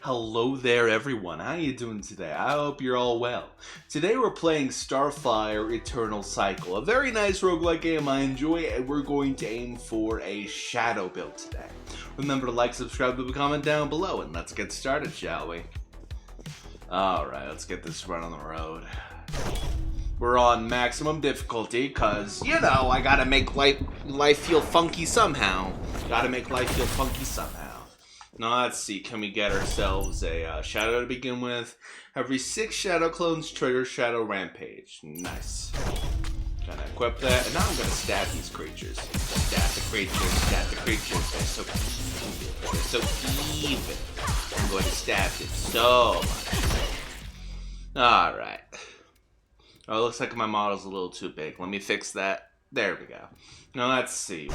Hello there everyone, how you doing today? I hope you're all well. Today we're playing Starfire Eternal Cycle, a very nice roguelike game I enjoy, and we're going to aim for a shadow build today. Remember to like, subscribe, leave a comment down below, and let's get started, shall we? Alright, let's get this run on the road. We're on maximum difficulty, cause, you know, I gotta make life feel funky somehow. Gotta make life feel funky somehow. Now let's see, can we get ourselves a shadow to begin with? Every 6 shadow clones trigger shadow rampage. Nice. Gonna equip that, and now I'm gonna stab these creatures. Stab the creatures, stab the creatures. They're so evil. They're so evil. I'm going to stab them so much. Alright. Oh, it looks like my model's a little too big. Let me fix that. There we go. Now let's see.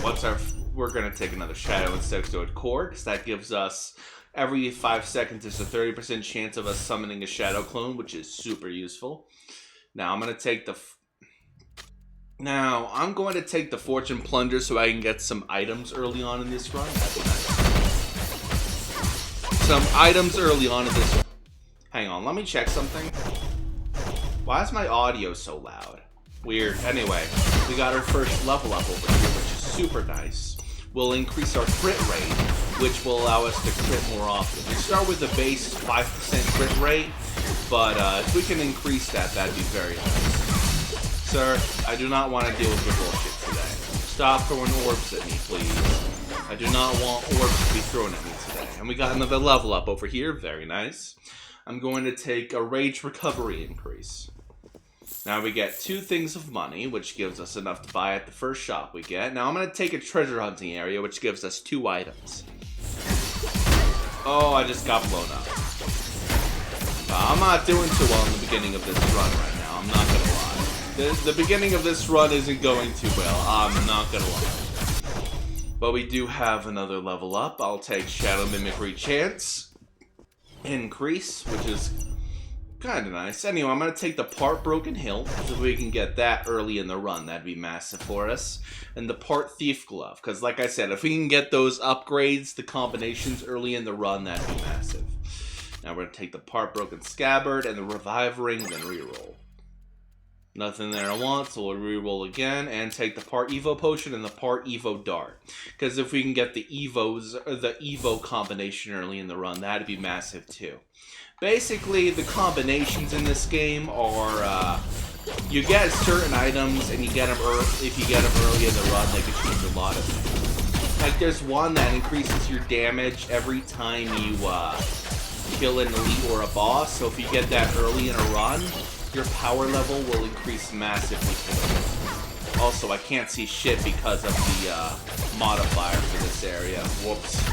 We're gonna take another shadow insectoid core, because that gives us every 5 seconds there's a 30% chance of us summoning a shadow clone, which is super useful. Now I'm gonna take the fortune plunger so I can get some items early on in this run. That's nice. Some items early on in this run. Hang on, let me check something. Why is my audio so loud? Weird. Anyway, we got our first level up over here, which is super nice. We'll increase our crit rate, which will allow us to crit more often. We start with the base 5% crit rate, but if we can increase that, that'd be very nice. Sir, I do not want to deal with your bullshit today. Stop throwing orbs at me, please. I do not want orbs to be thrown at me today. And we got another level up over here. Very nice. I'm going to take a rage recovery increase. Now we get 2 things of money, which gives us enough to buy at the first shop we get. Now I'm going to take a treasure hunting area, which gives us 2 items. Oh, I just got blown up. I'm not doing too well in the beginning of this run right now, I'm not going to lie. The beginning of this run isn't going too well, I'm not going to lie. But we do have another level up. I'll take Shadow Mimicry Chance increase, which is kind of nice. Anyway, I'm going to take the Part Broken Hill, so if we can get that early in the run, that'd be massive for us. And the Part Thief Glove, because like I said, if we can get those upgrades, the combinations early in the run, that'd be massive. Now we're going to take the Part Broken Scabbard and the Revive Ring, then reroll. Nothing there I want, so we'll reroll again, and take the Part Evo Potion and the Part Evo Dart. Because if we can get the Evo combination early in the run, that'd be massive too. Basically, the combinations in this game are, you get certain items, and you get them if you get them early in the run, they can change a lot of things. Like, there's one that increases your damage every time you, kill an elite or a boss, so if you get that early in a run, your power level will increase massively. Also, I can't see shit because of the, modifier for this area. Whoops.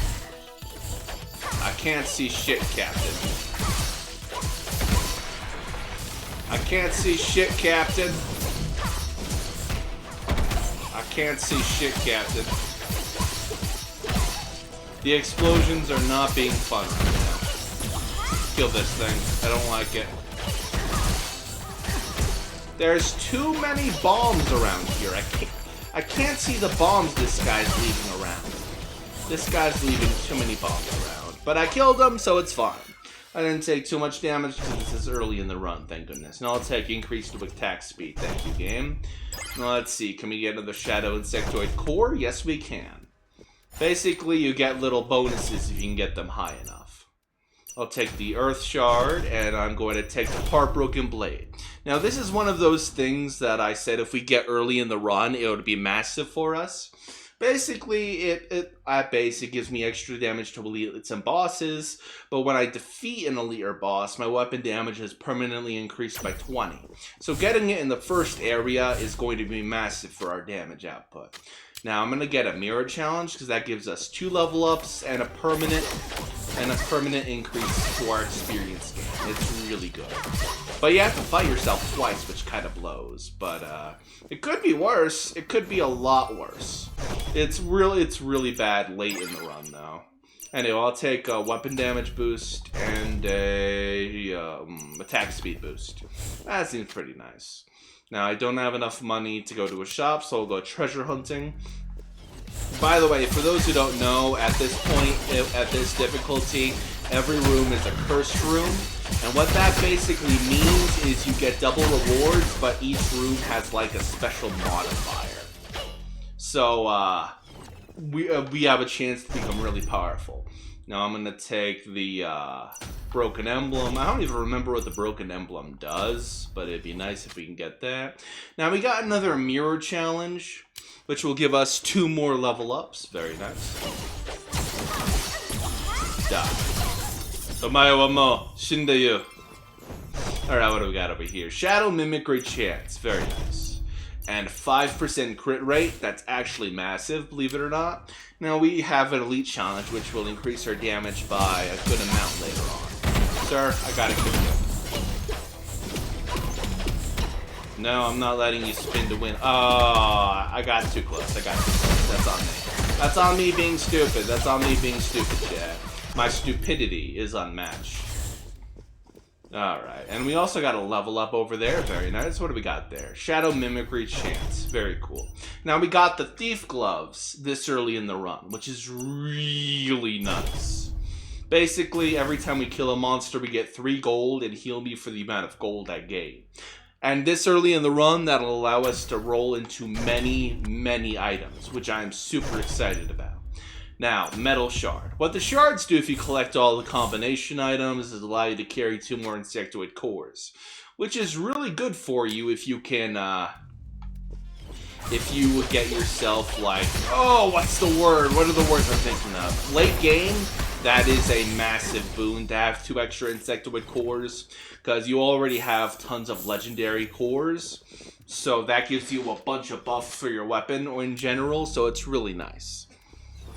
I can't see shit, Captain. I can't see shit, Captain. I can't see shit, Captain. The explosions are not being fun right now. Kill this thing. I don't like it. There's too many bombs around here. I can't see the bombs this guy's leaving around. This guy's leaving too many bombs around. But I killed him, so it's fine. I didn't take too much damage because this is early in the run, thank goodness. Now I'll take increased attack speed, thank you, game. Now let's see, can we get another Shadow Insectoid Core? Yes, we can. Basically, you get little bonuses if you can get them high enough. I'll take the Earth Shard, and I'm going to take the Part Broken Blade. Now this is one of those things that I said if we get early in the run, it would be massive for us. Basically, at base, it gives me extra damage to elites and bosses, but when I defeat an elite or boss, my weapon damage is permanently increased by 20. So getting it in the first area is going to be massive for our damage output. Now, I'm going to get a Mirror Challenge, because that gives us 2 level ups and a permanent increase to our experience gain. It's really good. But you have to fight yourself twice, which kind of blows. But it could be worse. It could be a lot worse. It's really bad late in the run, though. Anyway, I'll take a weapon damage boost and a attack speed boost. That seems pretty nice. Now, I don't have enough money to go to a shop, so I'll go treasure hunting. By the way, for those who don't know, at this point, at this difficulty, Every room is a cursed room, and what that basically means is you get double rewards, but each room has like a special modifier. So we have a chance to become really powerful. Now I'm gonna take the broken emblem. I don't even remember what the broken emblem does, but it'd be nice if we can get that. Now we got another mirror challenge, which will give us 2 more level ups. Very nice. Die. Omae wa mou shindeyu. Alright, what do we got over here? Shadow Mimicry Chance. Very nice. And 5% crit rate. That's actually massive, believe it or not. Now we have an elite challenge, which will increase our damage by a good amount later on. Sir, I gotta kill you. No, I'm not letting you spin to win. Oh, I got too close. That's on me. That's on me being stupid. That's on me being stupid, Chad. My stupidity is unmatched. Alright, and we also got a level up over there. Very nice. What do we got there? Shadow Mimicry Chance. Very cool. Now we got the Thief Gloves this early in the run, which is really nice. Basically, every time we kill a monster, we get 3 gold and heal me for the amount of gold I gain. And this early in the run, that'll allow us to roll into many, many items, which I'm super excited about. Now, Metal Shard. What the shards do if you collect all the combination items is allow you to carry 2 more insectoid cores, which is really good for you if you can, if you would get yourself like, oh, what's the word? What are the words I'm thinking of? Late game, that is a massive boon to have 2 extra insectoid cores, because you already have tons of legendary cores, so that gives you a bunch of buffs for your weapon or in general, so it's really nice.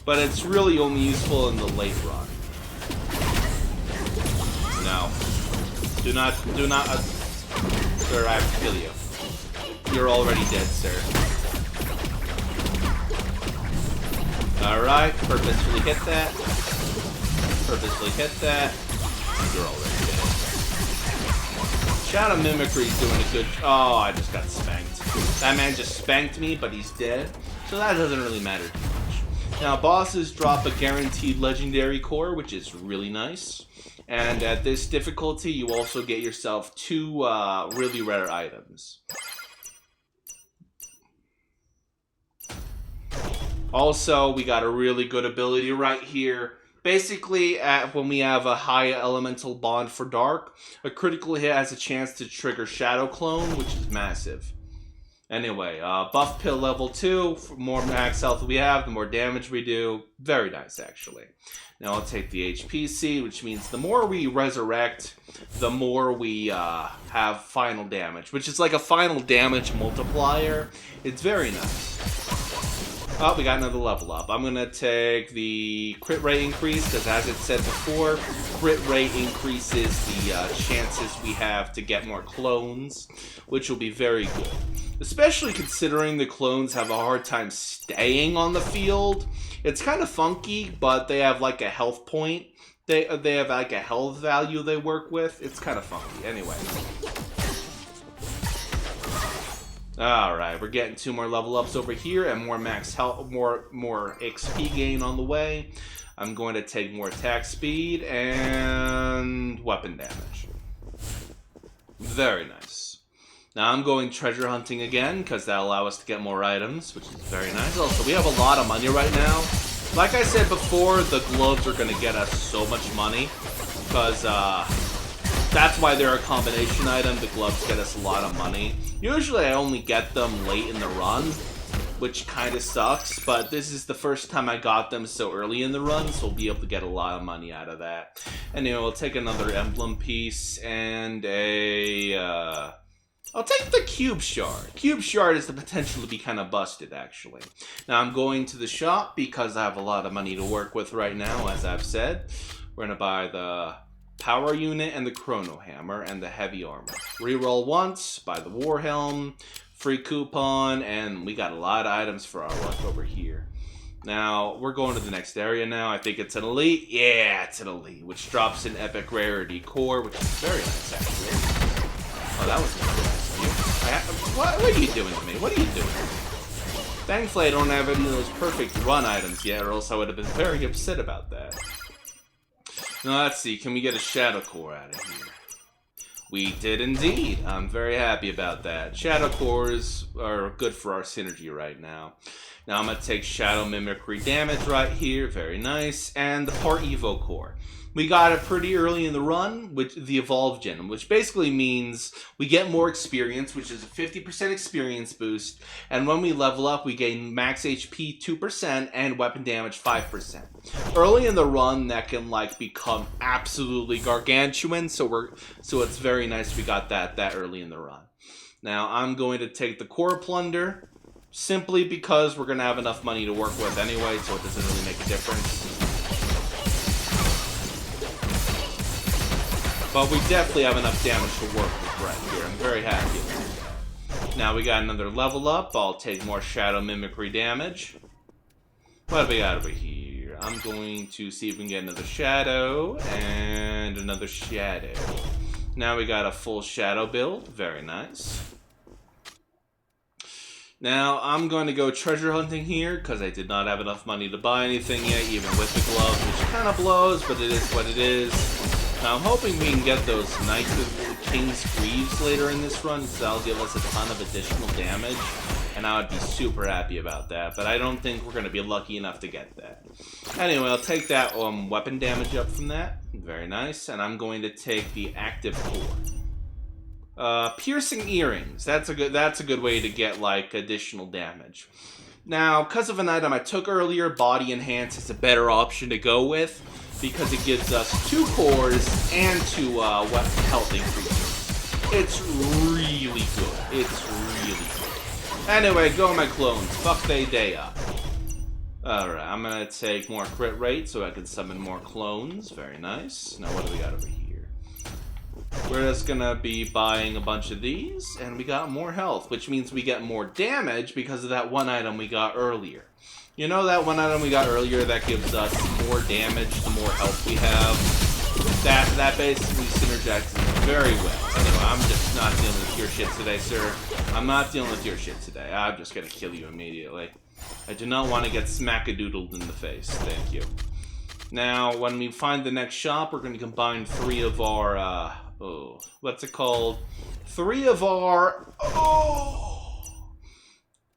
But it's really only useful in the late run. No. Do not, sir, I have to kill you. You're already dead, sir. Alright, purposefully hit that. Purposefully hit that. You're already dead. Shadow Mimicry's doing a good... Oh, I just got spanked. That man just spanked me, but he's dead. So that doesn't really matter too much. Now, bosses drop a guaranteed legendary core, which is really nice. And at this difficulty, you also get yourself 2 really rare items. Also, we got a really good ability right here. Basically, when we have a high elemental bond for dark, a critical hit has a chance to trigger Shadow Clone, which is massive. Anyway, buff pill level 2, the more max health we have, the more damage we do. Very nice, actually. Now I'll take the HP seed, which means the more we resurrect, the more we have final damage, which is like a final damage multiplier. It's very nice. Oh, we got another level up. I'm going to take the crit rate increase, because as it said before, crit rate increases the chances we have to get more clones, which will be very good. Especially considering the clones have a hard time staying on the field. It's kind of funky, but they have like a health point. They have like a health value they work with. It's kind of funky. Anyway. Alright, we're getting 2 more level ups over here and more max health, more XP gain on the way. I'm going to take more attack speed and weapon damage. Very nice. Now I'm going treasure hunting again, because that'll allow us to get more items, which is very nice. Also, we have a lot of money right now. Like I said before, the gloves are going to get us so much money, because that's why they're a combination item. The gloves get us a lot of money. Usually I only get them late in the run, which kind of sucks, but this is the first time I got them so early in the run, so we'll be able to get a lot of money out of that. Anyway, we'll take another emblem piece and a... I'll take the Cube Shard. Cube Shard has the potential to be kind of busted, actually. Now, I'm going to the shop because I have a lot of money to work with right now, as I've said. We're going to buy the Power Unit and the Chrono Hammer and the Heavy Armor. Reroll once, buy the War Helm, free coupon, and we got a lot of items for our work over here. Now, we're going to the next area now. I think it's an Elite. Yeah, it's an Elite, which drops an Epic Rarity Core, which is very nice, actually. Oh, that was nice. What are you doing to me? What are you doing? Thankfully, I don't have any of those perfect run items yet, or else I would have been very upset about that. Now, let's see. Can we get a Shadow Core out of here? We did indeed. I'm very happy about that. Shadow Cores are good for our synergy right now. Now I'm going to take Shadow Mimicry damage right here. Very nice. And the Part Evo Core. We got it pretty early in the run, with the Evolve Gen, which basically means we get more experience, which is a 50% experience boost. And when we level up, we gain max HP 2% and weapon damage 5%. Early in the run, that can like become absolutely gargantuan, so it's very nice we got that early in the run. Now I'm going to take the Core Plunder, simply because we're going to have enough money to work with anyway, so it doesn't really make a difference. But we definitely have enough damage to work with right here. I'm very happy about that. Now we got another level up. I'll take more Shadow Mimicry damage. What do we got over here? I'm going to see if we can get another Shadow and another Shadow. Now we got a full Shadow build. Very nice. Now I'm going to go treasure hunting here because I did not have enough money to buy anything yet, even with the gloves, which kind of blows, but it is what it is. Now I'm hoping we can get those Knights of King's Greaves later in this run, because that'll give us a ton of additional damage, and I would be super happy about that, but I don't think we're going to be lucky enough to get that. Anyway, I'll take that weapon damage up from that. Very nice. And I'm going to take the active core. Piercing earrings. That's a good way to get like additional damage. Now, because of an item I took earlier, Body Enhance is a better option to go with, because it gives us 2 cores and 2 weapon health increases. It's really good. It's really good. Anyway, go my clones. Fuck they day up. Alright, I'm gonna take more crit rate so I can summon more clones. Very nice. Now what do we got over here? We're just gonna be buying a bunch of these, and we got more health, which means we get more damage because of that one item we got earlier. You know that one item we got earlier that gives us more damage the more health we have? That basically synergizes very well. Anyway, I'm just not dealing with your shit today, sir. I'm not dealing with your shit today. I'm just gonna kill you immediately. I do not want to get smackadoodled in the face. Thank you. Now, when we find the next shop, we're gonna combine 3 of our, what's it called? 3 of our,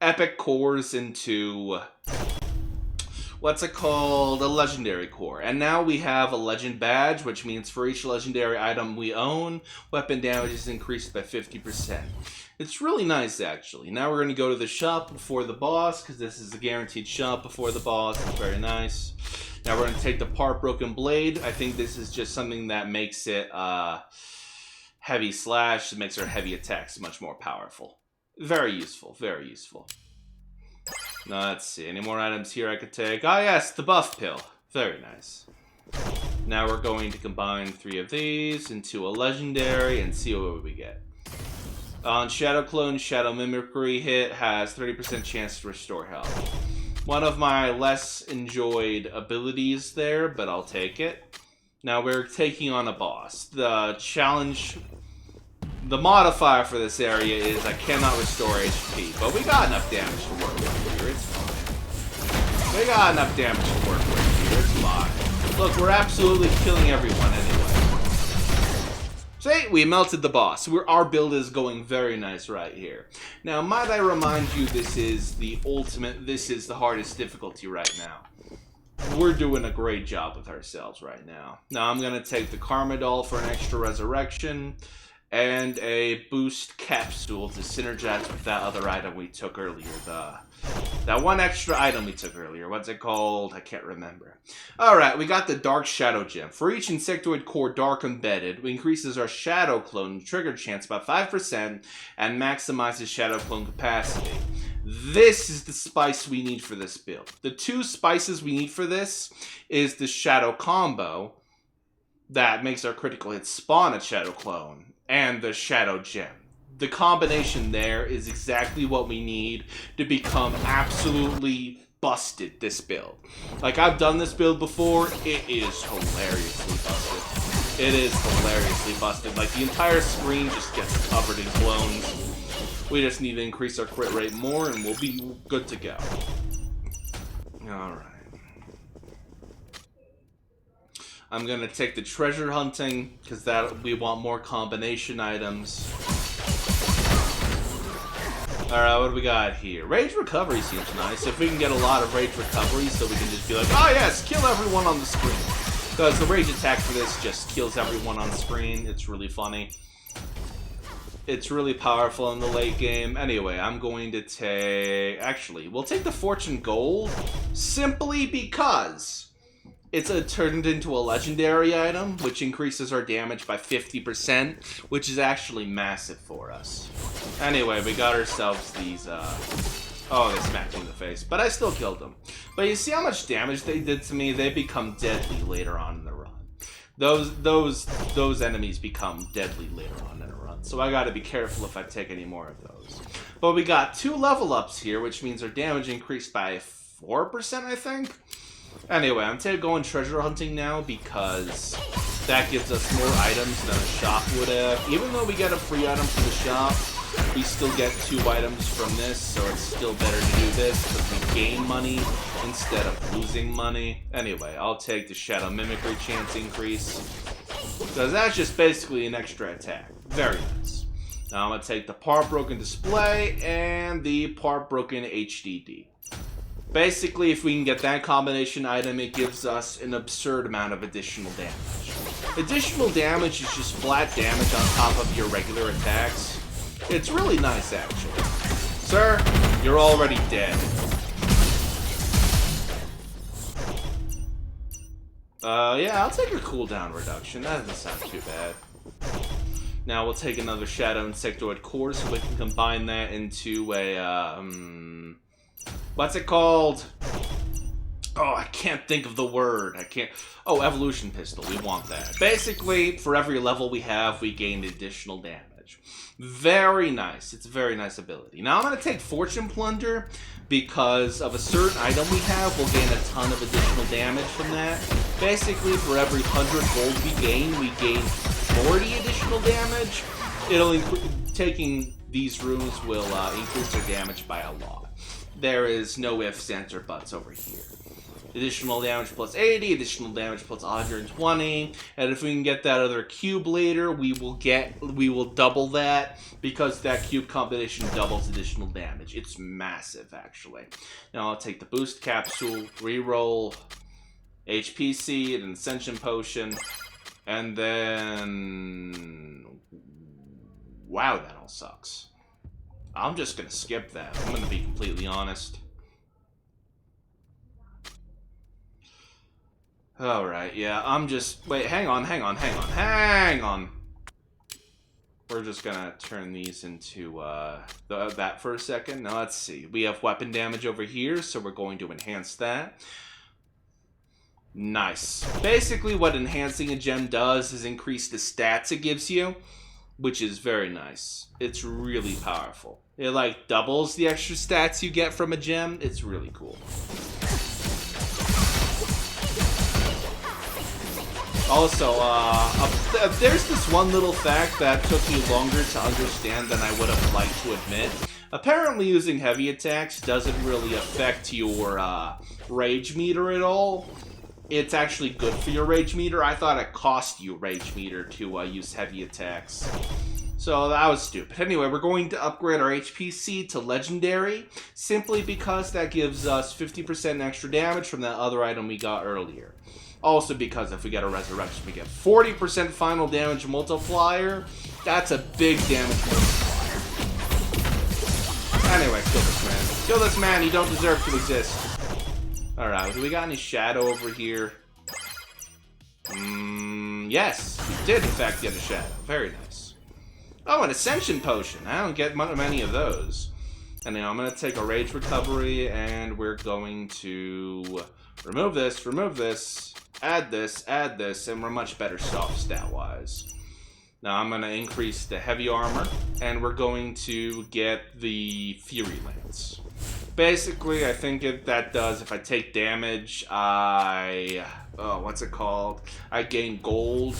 epic cores into, what's it called? A legendary core. And now we have a legend badge, which means for each legendary item we own, weapon damage is increased by 50%. It's really nice, actually. Now we're going to go to the shop before the boss, because this is a guaranteed shop before the boss. It's very nice. Now we're going to take the Part Broken Blade. I think this is just something that makes it heavy slash. It makes our heavy attacks much more powerful. Very useful, very useful. Now, let's see. Any more items here I could take? Ah, yes, the buff pill. Very nice. Now we're going to combine 3 of these into a legendary and see what we get. On Shadow Clone, Shadow Mimicry hit has 30% chance to restore health. One of my less enjoyed abilities there, but I'll take it. Now we're taking on a boss. The challenge... The modifier for this area is I cannot restore HP, but we got enough damage to work with here, it's fine. We got enough damage to work with here, it's fine. Look, we're absolutely killing everyone anyway. See, we melted the boss. Our build is going very nice right here. Now, might I remind you, this is the ultimate, this is the hardest difficulty right now. We're doing a great job with ourselves right now. Now, I'm going to take the Karma Doll for an extra resurrection, and a boost capsule to synergize with that other item we took earlier. That one extra item we took earlier. What's it called? I can't remember. Alright, we got the Dark Shadow Gem. For each Insectoid core Dark Embedded, it increases our Shadow Clone trigger chance by 5% and maximizes Shadow Clone capacity. This is the spice we need for this build. The 2 spices we need for this is the Shadow Combo that makes our critical hit spawn a Shadow Clone, and the Shadow Gem. The combination there is exactly what we need to become absolutely busted this build. Like, I've done this build before, it is hilariously busted. It is hilariously busted. Like, the entire screen just gets covered in clones. We just need to increase our crit rate more and we'll be good to go. Alright. I'm gonna take the treasure hunting, because that we want more combination items. Alright, what do we got here? Rage recovery seems nice. If we can get a lot of rage recovery, so we can just be like, oh yes, kill everyone on the screen. Because the rage attack for this just kills everyone on screen. It's really funny. It's really powerful in the late game. Anyway, I'm going to take... Actually, we'll take the Fortune Gold simply because it's turned into a legendary item, which increases our damage by 50%, which is actually massive for us. Anyway, we got ourselves these, Oh, they smacked me in the face, but I still killed them. But you see how much damage they did to me? They become deadly later on in the run. Those enemies become deadly later on in a run, so I gotta be careful if I take any more of those. But we got 2 level ups here, which means our damage increased by 4%, I think? Anyway, I'm going treasure hunting now because that gives us more items than a shop would have. Even though we get a free item from the shop, we still get 2 items from this, so it's still better to do this because we gain money instead of losing money. Anyway, I'll take the Shadow Mimicry chance increase because that's just basically an extra attack. Very nice. Now I'm going to take the Part Broken Display and the Part Broken HDD. Basically, if we can get that combination item, it gives us an absurd amount of additional damage. Additional damage is just flat damage on top of your regular attacks. It's really nice, actually. Sir, you're already dead. Yeah, I'll take a cooldown reduction. That doesn't sound too bad. Now we'll take another Shadow Insectoid Core so we can combine that into a, what's it called? Oh, I can't think of the word. Oh, Evolution Pistol. We want that. Basically, for every level we have, we gain additional damage. Very nice. It's a very nice ability. Now I'm going to take Fortune Plunder because of a certain item we have. We'll gain a ton of additional damage from that. Basically, for every 100 gold we gain 40 additional damage. Taking these runes will increase our damage by a lot. There is no ifs, ands, or buts over here. Additional damage plus 80, additional damage plus 120, and if we can get that other cube later, we will double that, because that cube combination doubles additional damage. It's massive, actually. Now I'll take the boost capsule, reroll, HP seed, and ascension potion, and then... Wow, that all sucks. I'm just gonna skip that. I'm gonna be completely honest. Alright, yeah, I'm just... Wait, hang on. We're just gonna turn these into, that for a second. Now, let's see. We have weapon damage over here, so we're going to enhance that. Nice. Basically, what enhancing a gem does is increase the stats it gives you, which is very nice. It's really powerful. It, like, doubles the extra stats you get from a gem. It's really cool. Also, there's this one little fact that took me longer to understand than I would have liked to admit. Apparently using heavy attacks doesn't really affect your rage meter at all. It's actually good for your rage meter. I thought it cost you rage meter to use heavy attacks. So that was stupid. Anyway, we're going to upgrade our HPC to Legendary, simply because that gives us 50% extra damage from that other item we got earlier. Also because if we get a Resurrection, we get 40% final damage multiplier. That's a big damage multiplier. Anyway, kill this man. Kill this man, you don't deserve to exist. Alright, do we got any shadow over here? Yes, we did in fact get a shadow. Very nice. Oh, an Ascension Potion. I don't get many of those. And now I'm going to take a Rage Recovery, and we're going to remove this, add this, and we're much better soft stat-wise. Now I'm going to increase the Heavy Armor, and we're going to get the Fury Lance. Basically, I think that does, if I take damage, what's it called? I gain gold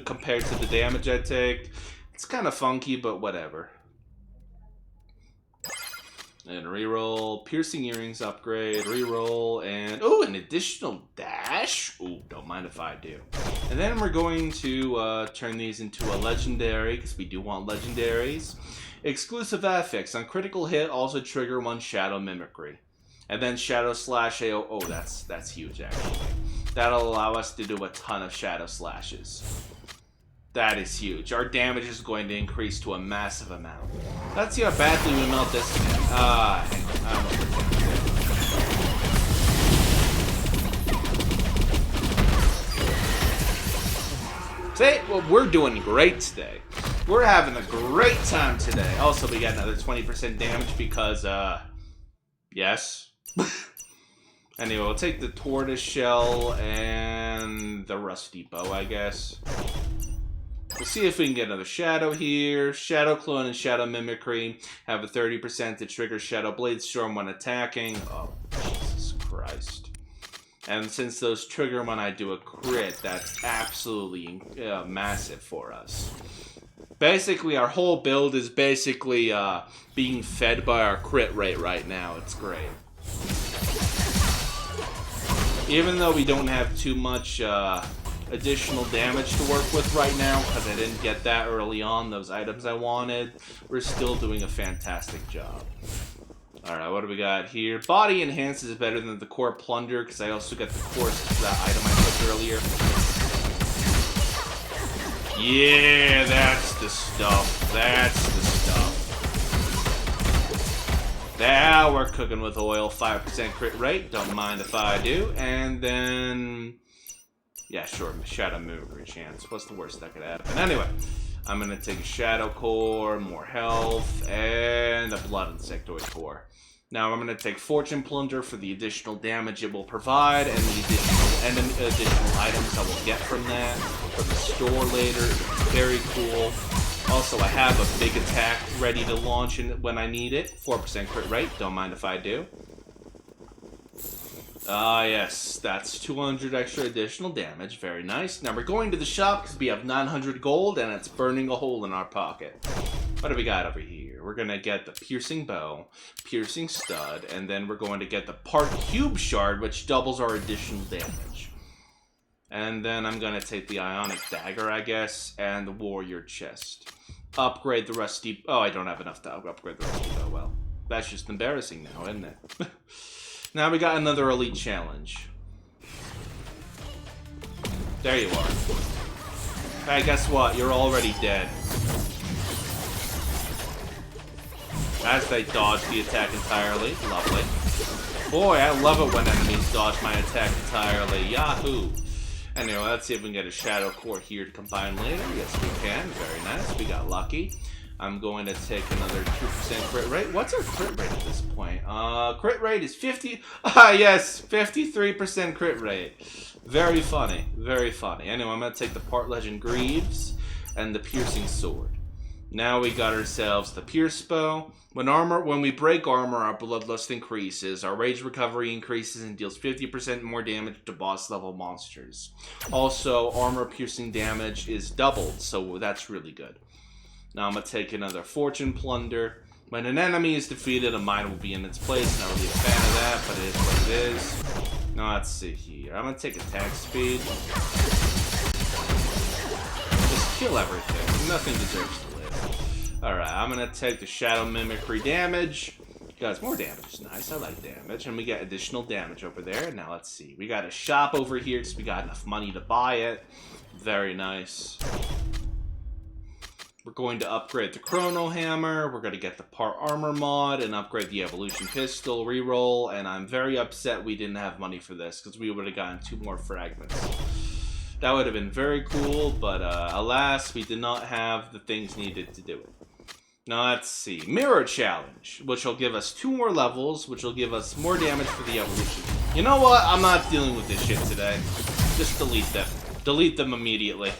compared to the damage I take. It's kind of funky, but whatever. And reroll, piercing earrings upgrade, reroll, and oh, an additional dash. Oh, don't mind if I do. And then we're going to turn these into a legendary because we do want legendaries. Exclusive affix on critical hit, also trigger 1 shadow mimicry, and then shadow slash AO. Oh, that's huge actually. That'll allow us to do a ton of shadow slashes. That is huge. Our damage is going to increase to a massive amount. Let's see how badly we melt this again. See? Well, we're doing great today. We're having a great time today. Also, we got another 20% damage because, yes. Anyway, we'll take the tortoise shell and the rusty bow, I guess. We'll see if we can get another shadow here. Shadow clone and shadow mimicry have a 30% to trigger shadow blade storm when attacking. Oh, Jesus Christ. And since those trigger when I do a crit, that's absolutely massive for us. Basically, our whole build is basically being fed by our crit rate right now. It's great. Even though we don't have too much additional damage to work with right now, because I didn't get that early on, those items I wanted, we're still doing a fantastic job. Alright, what do we got here? Body Enhance is better than the Core Plunder, because I also got the core that item I took earlier. Yeah, that's the stuff. That's the stuff. Now we're cooking with oil. 5% crit rate. Don't mind if I do. And then... yeah, sure. Shadow Mimicry chance. What's the worst that could happen? Anyway, I'm going to take a Shadow Core, more health, and a Blood Insectoid Core. Now I'm going to take Fortune Plunder for the additional damage it will provide, and the additional items I will get from that, from the store later. Very cool. Also, I have a big attack ready to launch when I need it. 4% crit rate, don't mind if I do. Yes, that's 200 extra additional damage. Very nice. Now we're going to the shop because we have 900 gold and it's burning a hole in our pocket. What do we got over here? We're going to get the Piercing Bow, Piercing Stud, and then we're going to get the Part Cube Shard, which doubles our additional damage. And then I'm going to take the Ionic Dagger, I guess, and the Warrior Chest. Upgrade the Rusty... oh, I don't have enough to upgrade the Rusty Bow. Well, that's just embarrassing now, isn't it? Now we got another Elite Challenge. There you are. Hey, guess what? You're already dead. As they dodge the attack entirely. Lovely. Boy, I love it when enemies dodge my attack entirely. Yahoo! Anyway, let's see if we can get a Shadow Core here to combine later. Yes, we can. Very nice. We got lucky. I'm going to take another 2% crit rate. What's our crit rate at this point? Crit rate is 50... ah, yes! 53% crit rate. Very funny. Very funny. Anyway, I'm going to take the Part Legend Greaves and the Piercing Sword. Now we got ourselves the Pierce Bow. When we break armor, our Bloodlust increases. Our Rage Recovery increases and deals 50% more damage to boss level monsters. Also, armor piercing damage is doubled, so that's really good. Now I'm going to take another Fortune Plunder. When an enemy is defeated, a mine will be in its place. Not really a fan of that, but it is what it is. Now let's see here. I'm going to take attack speed. Just kill everything. Nothing deserves to live. Alright, I'm going to take the Shadow Mimicry damage. Guys, more damage is nice. I like damage. And we got additional damage over there. Now let's see. We got a shop over here because we got enough money to buy it. Very nice. We're going to upgrade the Chrono Hammer, we're going to get the Part Armor mod, and upgrade the Evolution Pistol, reroll, and I'm very upset we didn't have money for this, because we would have gotten 2 more fragments. That would have been very cool, but alas, we did not have the things needed to do it. Now let's see, Mirror Challenge, which will give us 2 more levels, which will give us more damage for the Evolution. You know what, I'm not dealing with this shit today. Just delete them. Delete them immediately.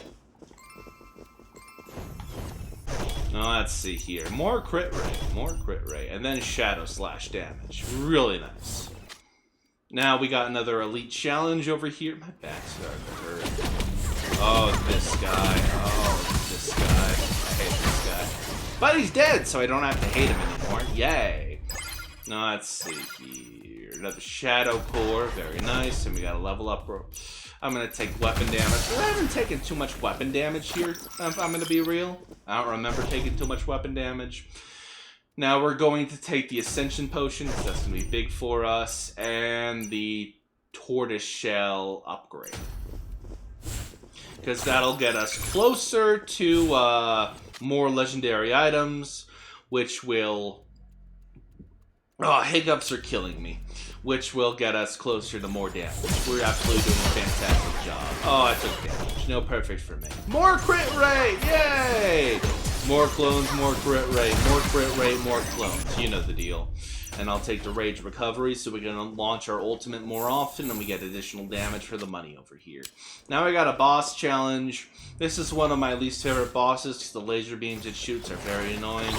Now let's see here. More crit rate, and then Shadow Slash damage. Really nice. Now we got another Elite Challenge over here. My back's starting to hurt. Oh, this guy. Oh, this guy. I hate this guy. But he's dead, so I don't have to hate him anymore. Yay. Now, let's see here. Another Shadow Core. Very nice. And we got a level up. I'm going to take weapon damage. I haven't taken too much weapon damage here, if I'm going to be real. I don't remember taking too much weapon damage. Now we're going to take the Ascension Potion, because that's going to be big for us, and the Tortoise Shell upgrade. Because that'll get us closer to more legendary items, which will... Oh, hiccups are killing me. Which will get us closer to more damage. We're absolutely doing a fantastic job. Oh, I took damage. No, perfect for me. More crit rate! Yay! More clones, more crit rate, more crit rate, more clones. You know the deal. And I'll take the Rage Recovery so we can launch our ultimate more often and we get additional damage for the money over here. Now we got a boss challenge. This is one of my least favorite bosses because the laser beams it shoots are very annoying.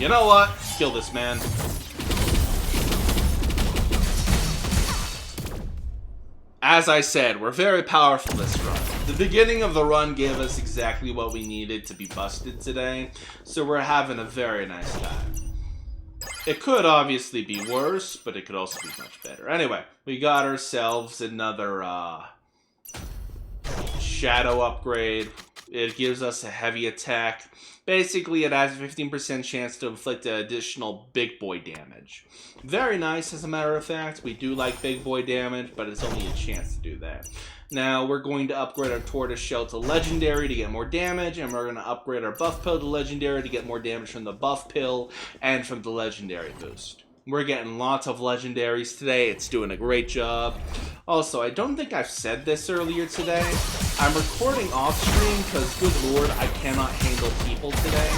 You know what? Kill this man. As I said, we're very powerful this run. The beginning of the run gave us exactly what we needed to be busted today, so we're having a very nice time. It could obviously be worse, but it could also be much better. Anyway, we got ourselves another Shadow upgrade. It gives us a heavy attack. Basically, it has a 15% chance to inflict additional big boy damage. Very nice, as a matter of fact. We do like big boy damage, but it's only a chance to do that. Now, we're going to upgrade our Tortoise Shell to Legendary to get more damage, and we're going to upgrade our Buff Pill to Legendary to get more damage from the Buff Pill and from the Legendary boost. We're getting lots of Legendaries today. It's doing a great job. Also, I don't think I've said this earlier today. I'm recording off stream because, good lord, I cannot handle people today.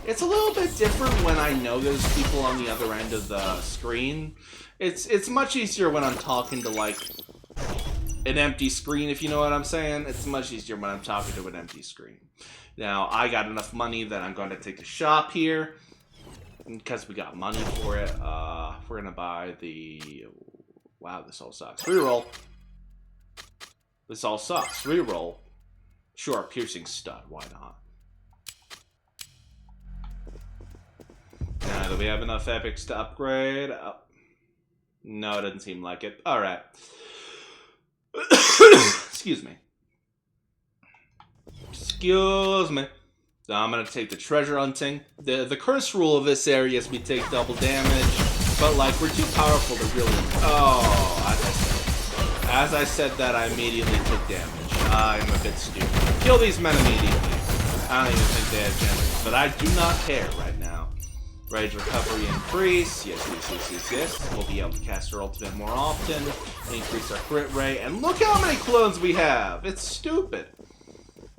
It's a little bit different when I know there's people on the other end of the screen. It's much easier when I'm talking to, like, an empty screen, if you know what I'm saying. It's much easier when I'm talking to an empty screen. Now, I got enough money that I'm going to take the shop here. Because we got money for it, we're going to buy the... Wow, this all sucks. Reroll. This all sucks. Reroll. Sure, Piercing Stud. Why not? Now, do we have enough epics to upgrade? No, it doesn't seem like it. Alright. Excuse me. Excuse me. So I'm going to take the treasure hunting. The curse rule of this area is we take double damage, but like we're too powerful to really... Oh, as I said that, I immediately took damage. I'm a bit stupid. Kill these men immediately. I don't even think they have damage, but I do not care right now. Rage Recovery increase. Yes. We'll be able to cast our ultimate more often. Increase our crit rate. And look how many clones we have. It's stupid.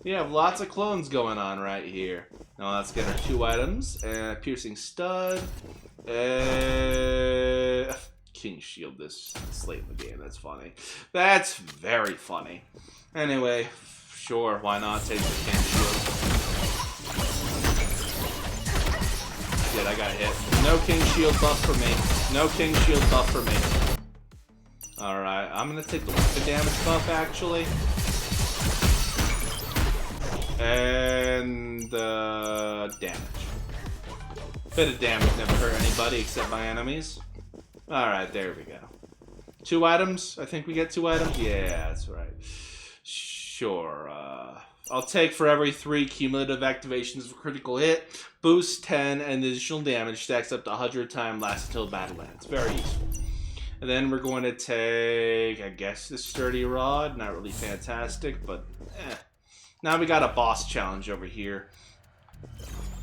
We have lots of clones going on right here. Now let's get our 2 items. Piercing Stud. King Shield this late in the game. That's funny. That's very funny. Anyway, sure, why not take the King Shield? Shit, I got hit. No King Shield buff for me. No King Shield buff for me. Alright, I'm gonna take the weapon damage buff actually. And damage. Bit of damage never hurt anybody except my enemies. Alright, there we go. 2 items? I think we get 2 items? Yeah, that's right. Sure. I'll take for every 3 cumulative activations of critical hit, boost 10, and additional damage stacks up to 100 times, lasts until battle ends. Very useful. And then we're going to take, I guess, the Sturdy Rod. Not really fantastic, but eh. Now we got a boss challenge over here.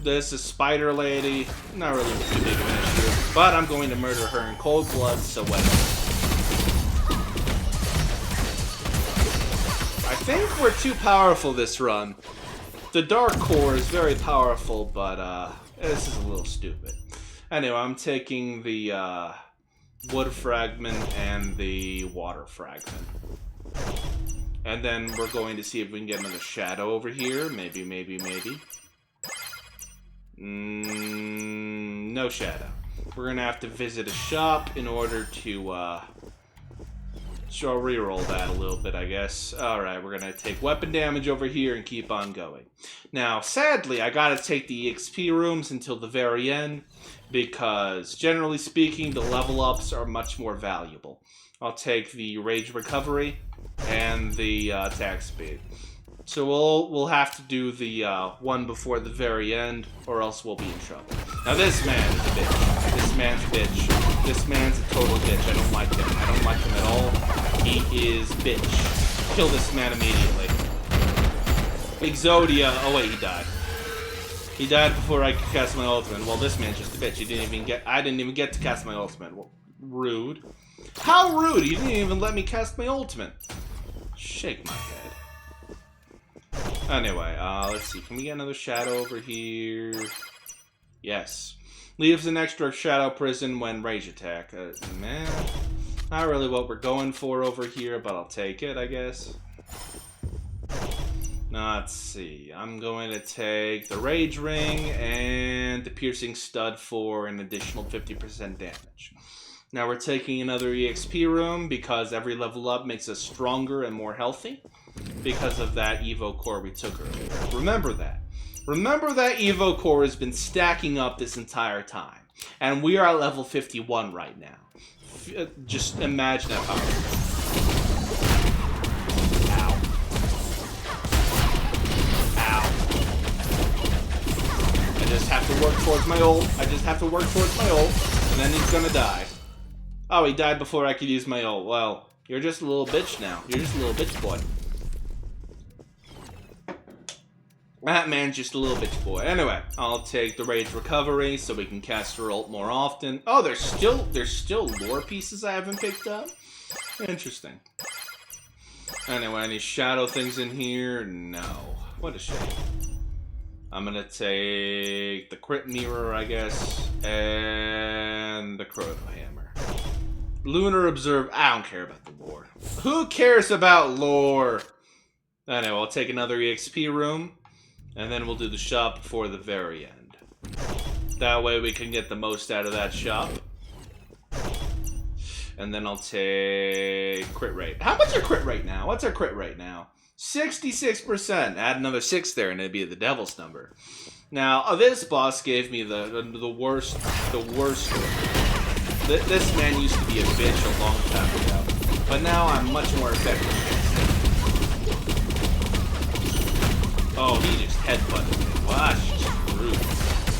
This is Spider Lady. Not really too big of an issue. But I'm going to murder her in cold blood, so whatever. I think we're too powerful this run. The Dark Core is very powerful, but this is a little stupid. Anyway, I'm taking the Wood Fragment and the Water Fragment. And then we're going to see if we can get another Shadow over here. Maybe. No Shadow. We're going to have to visit a shop in order to So I'll reroll that a little bit, I guess. Alright, we're gonna take weapon damage over here and keep on going. Now, sadly, I gotta take the EXP rooms until the very end, because, generally speaking, the level ups are much more valuable. I'll take the Rage Recovery and the attack speed. So we'll have to do the one before the very end, or else we'll be in trouble. Now this man is a bitch. This man's a bitch. This man's a total bitch. I don't like him. I don't like him at all. He is bitch. Kill this man immediately. Exodia. Oh wait, he died. He died before I could cast my ultimate. Well, this man's just a bitch. I didn't even get to cast my ultimate. Well, rude. How rude! You didn't even let me cast my ultimate. Shake my head. Anyway, let's see. Can we get another shadow over here? Yes. Leaves an extra shadow prison when rage attack. Man, not really what we're going for over here, but I'll take it, I guess. Now, let's see. I'm going to take the Rage Ring and the Piercing Stud for an additional 50% damage. Now we're taking another EXP room because every level up makes us stronger and more healthy because of that Evo Core we took earlier. Remember that. Remember that Evo Core has been stacking up this entire time. And we are at level 51 right now. Just imagine how powerful. I just have to work towards my ult. And then he's gonna die. Oh, he died before I could use my ult. Well, you're just a little bitch now. You're just a little bitch boy. That man's just a little bitch boy. Anyway, I'll take the Rage Recovery so we can cast our ult more often. Oh, there's still lore pieces I haven't picked up? Interesting. Anyway, any shadow things in here? No. What a shame. I'm gonna take the Crit Mirror, I guess, and the Chrono Hammer. Lunar Observe. I don't care about the lore. Who cares about lore? Anyway, I'll take another EXP room, and then we'll do the shop before the very end. That way we can get the most out of that shop. And then I'll take crit rate. How much are crit rate now? What's our crit rate now? 66%. Add another 6 there and it'd be the devil's number. Now, this boss gave me the worst. This man used to be a bitch a long time ago. But now I'm much more effective against him. Oh, he just headbutted me. Wow, that's just rude.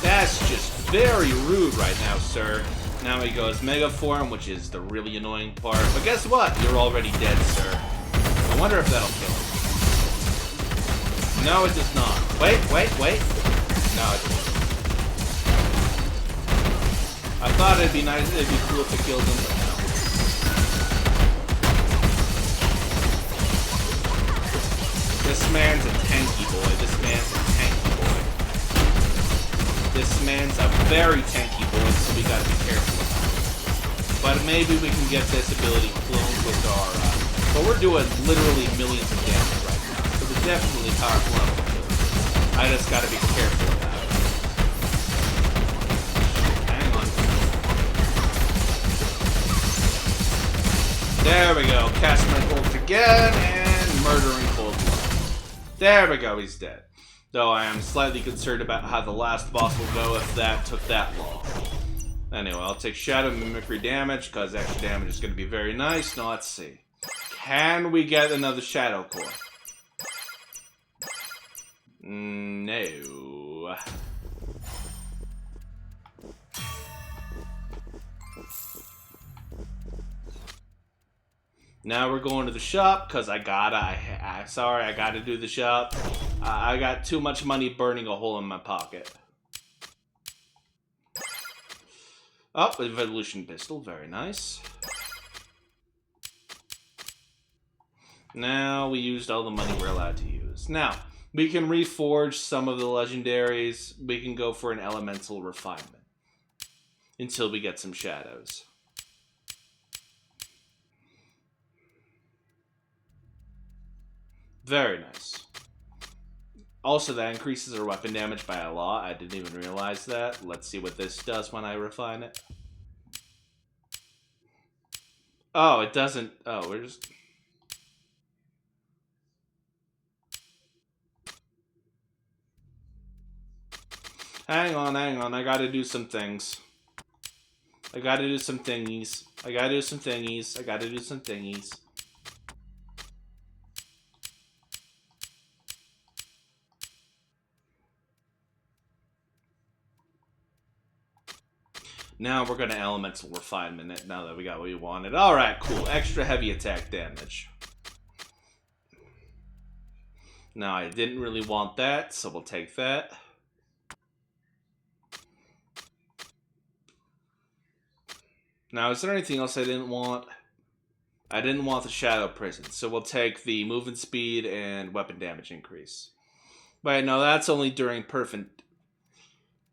That's just very rude right now, sir. Now he goes Mega Form, which is the really annoying part. But guess what? You're already dead, sir. I wonder if that'll kill him. No, it does not. Wait. No, it doesn't. I thought it'd be nice, it'd be cool if it killed him, but no. This man's a tanky boy. This man's a very tanky boy, so we gotta be careful about it. But maybe we can get this ability cloned with our, but we're doing literally millions of damage right now. So it's definitely powerful enough to kill it. I just gotta be careful about it. Hang on. There we go. Cast my ult again, and murdering cold blood. There we go, he's dead. Though I am slightly concerned about how the last boss will go if that took that long. Anyway, I'll take Shadow Mimicry damage, because extra damage is going to be very nice. Now, let's see. Can we get another Shadow Core? No. Now we're going to the shop, because I gotta do the shop. I got too much money burning a hole in my pocket. Oh, Evolution Pistol, very nice. Now we used all the money we're allowed to use. Now, we can reforge some of the legendaries. We can go for an Elemental Refinement until we get some shadows. Very nice. Also, that increases our weapon damage by a lot. I didn't even realize that. Let's see what this does when I refine it. Oh, it doesn't. Oh, we're just. Hang on. I gotta do some things. I gotta do some thingies. Now we're gonna elemental refinement it now that we got what we wanted. Alright, cool. Extra heavy attack damage. Now I didn't really want that, so we'll take that. Now, is there anything else I didn't want? I didn't want the Shadow Prison, so we'll take the movement speed and weapon damage increase. Wait, no, that's only during perfect...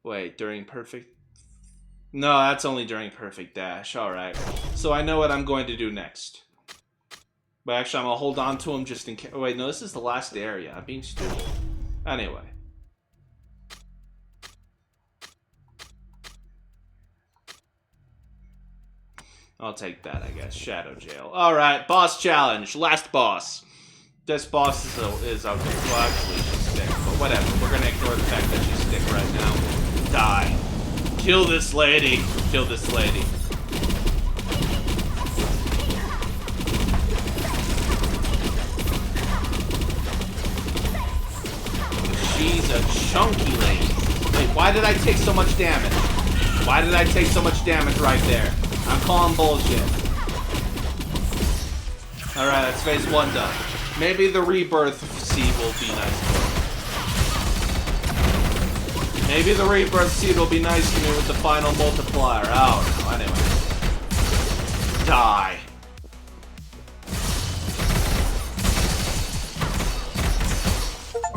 Wait, during perfect... No, that's only during perfect dash. Alright. So I know what I'm going to do next. But actually, I'm going to hold on to him just in case... Oh, wait, no, this is the last area. I'm being stupid. Anyway. I'll take that, I guess. Shadow Jail. Alright, boss challenge. Last boss. This boss is a... Well, actually, she's stick. But whatever. We're going to ignore the fact that she's stick right now. Die. Kill this lady. Kill this lady. She's a chunky lady. Wait, why did I take so much damage? Why did I take so much damage right there? I'm calling bullshit. Alright, that's phase 1 done. Maybe the rebirth seed will be nice. Maybe the rebirth seed will be nice to me with the final multiplier. Oh, no, anyway. Die.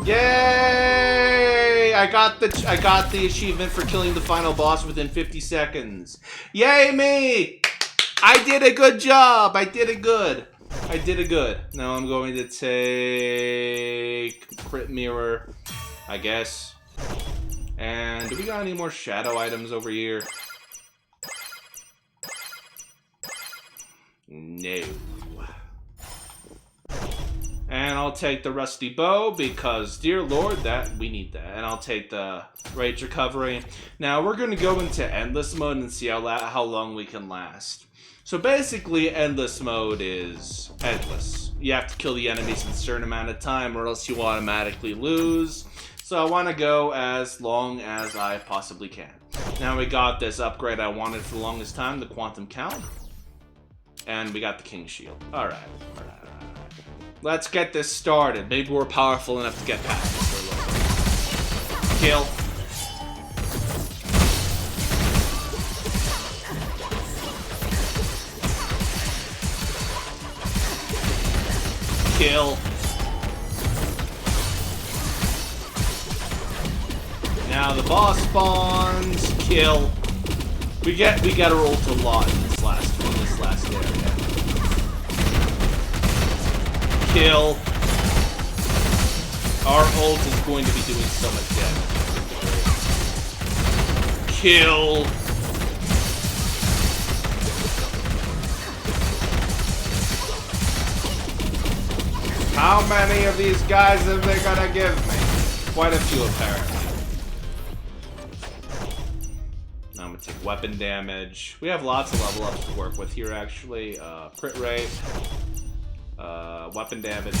Yay! I got the achievement for killing the final boss within 50 seconds. Yay me! I did a good job. I did it good. Now I'm going to take crit mirror, I guess. And do we got any more shadow items over here? No. And I'll take the rusty bow because, dear lord, we need that. And I'll take the rage recovery. Now we're going to go into endless mode and see how long we can last. So basically, endless mode is endless. You have to kill the enemies in a certain amount of time or else you automatically lose. So I want to go as long as I possibly can. Now we got this upgrade I wanted for the longest time, the Quantum Count. And we got the King Shield. Alright. Let's get this started. Maybe we're powerful enough to get past this for a little bit. Kill. Kill. Now the boss spawns. Kill. We gotta roll to a lot in this last area. Kill. Our ult is going to be doing so much damage. Kill. How many of these guys are they gonna give me? Quite a few, apparently. Now I'm gonna take weapon damage. We have lots of level ups to work with here, actually. Crit rate. Weapon damage.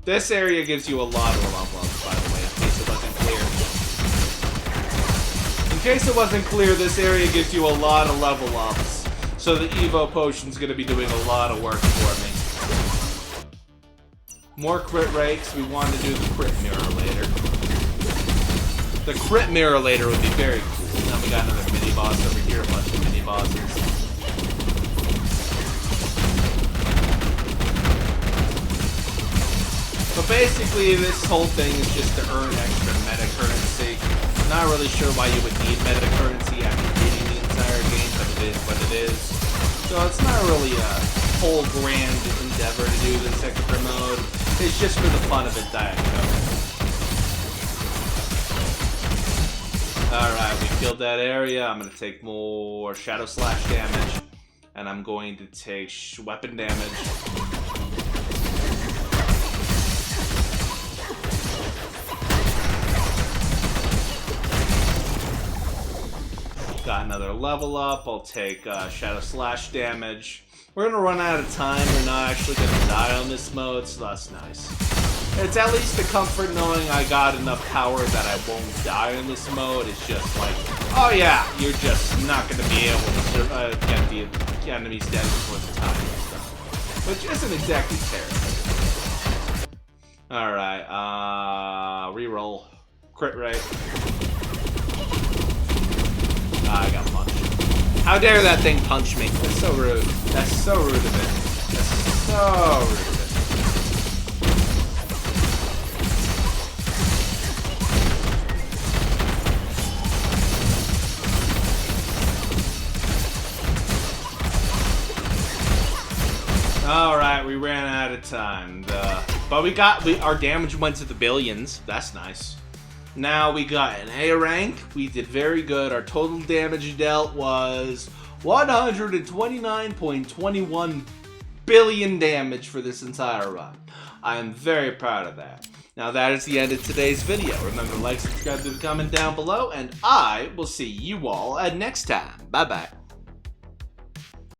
This area gives you a lot of level ups, by the way, in case it wasn't clear. In case it wasn't clear, this area gives you a lot of level ups. So the Evo Potion's gonna be doing a lot of work for me. More crit rates. We want to do the crit mirror later. The crit mirror later would be very cool. Now we got another mini boss over here, a bunch of mini bosses. But basically, this whole thing is just to earn extra meta currency. I'm not really sure why you would need meta currency after beating the entire game, but it is what it is. So it's not really a whole grand endeavor to do this extra mode. It's just for the fun of it, Diet Coke. Alright, we killed that area. I'm going to take more Shadow Slash damage. And I'm going to take weapon damage. Got another level up. I'll take Shadow Slash damage. We're gonna run out of time. We're not actually gonna die on this mode, so that's nice. It's at least a comfort knowing I got enough power that I won't die in this mode. It's just like, oh yeah, you're just not gonna be able to get the enemies dead before the time and stuff. Which isn't exactly terrible. Alright, reroll. Crit rate. I got punched. How dare that thing punch me? That's so rude. That's so rude of it. That's so rude of it. Alright, we ran out of time. But our damage went to the billions. That's nice. Now we got an A rank. We did very good. Our total damage dealt was 129.21 billion damage for this entire run. I am very proud of that. Now that is the end of today's video. Remember to like, subscribe, leave a comment down below, and I will see you all next time. Bye bye.